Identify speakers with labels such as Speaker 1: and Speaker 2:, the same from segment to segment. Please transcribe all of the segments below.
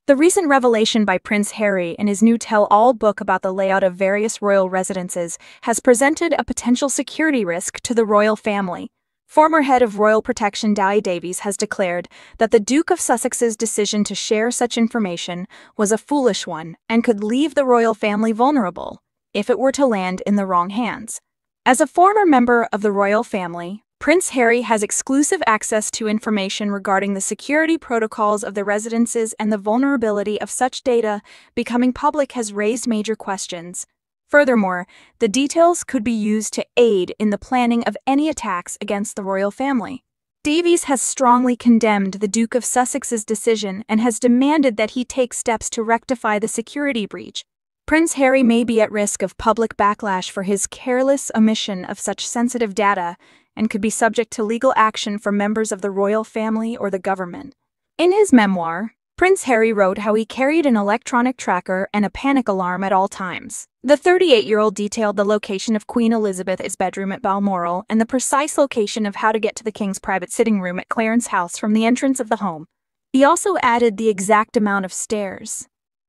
Speaker 1: The recent revelation by Prince Harry in his new tell-all book about the layout of various royal residences has presented a potential security risk to the royal family. Former head of Royal Protection Di Davies has declared that the Duke of Sussex's decision to share such information was a foolish one and could leave the royal family vulnerable if it were to land in the wrong hands. As a former member of the royal family, Prince Harry has exclusive access to information regarding the security protocols of the residences, and the vulnerability of such data becoming public has raised major questions. Furthermore, the details could be used to aid in the planning of any attacks against the royal family. Davies has strongly condemned the Duke of Sussex's decision and has demanded that he take steps to rectify the security breach. Prince Harry may be at risk of public backlash for his careless omission of such sensitive data and could be subject to legal action from members of the royal family or the government. In his memoir, Prince Harry wrote how he carried an electronic tracker and a panic alarm at all times. The 38-year-old detailed the location of Queen Elizabeth's bedroom at Balmoral and the precise location of how to get to the King's private sitting room at Clarence House from the entrance of the home. He also added the exact amount of stairs.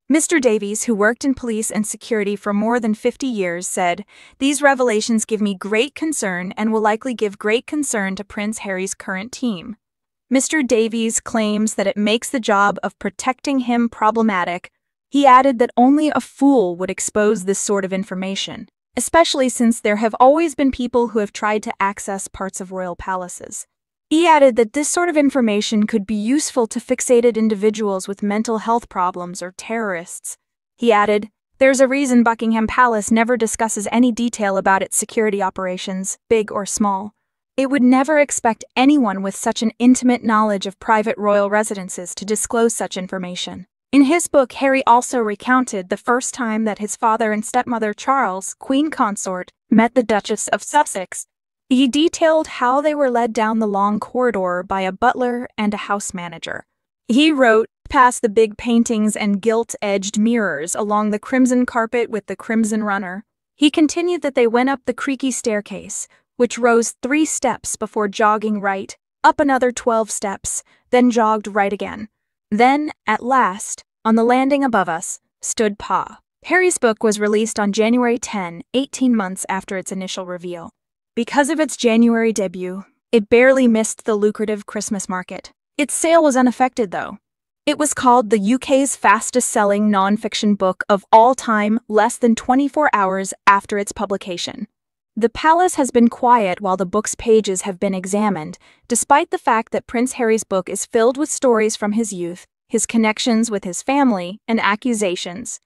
Speaker 1: Mr. Davies, who worked in police and security for more than 50 years, said, "These revelations give me great concern and will likely give great concern to Prince Harry's current team." Mr. Davies claims that it makes the job of protecting him problematic. He added that only a fool would expose this sort of information, especially since there have always been people who have tried to access parts of royal palaces. He added that this sort of information could be useful to fixated individuals with mental health problems or terrorists. He added, "There's a reason Buckingham Palace never discusses any detail about its security operations, big or small. It would never expect anyone with such an intimate knowledge of private royal residences to disclose such information." In his book, Harry also recounted the first time that his father and stepmother Charles, Queen Consort, met the Duchess of Sussex. He detailed how they were led down the long corridor by a butler and a house manager. He wrote, past the big paintings and gilt-edged mirrors along the crimson carpet with the crimson runner. He continued that they went up the creaky staircase, which rose 3 steps before jogging right, up another 12 steps, then jogged right again. Then, at last, on the landing above us, stood Pa. Harry's book was released on January 10, 18 months after its initial reveal. Because of its January debut, it barely missed the lucrative Christmas market. Its sale was unaffected, though. It was called the UK's fastest-selling non-fiction book of all time less than 24 hours after its publication. The palace has been quiet while the book's pages have been examined, despite the fact that Prince Harry's book is filled with stories from his youth, his connections with his family, and accusations.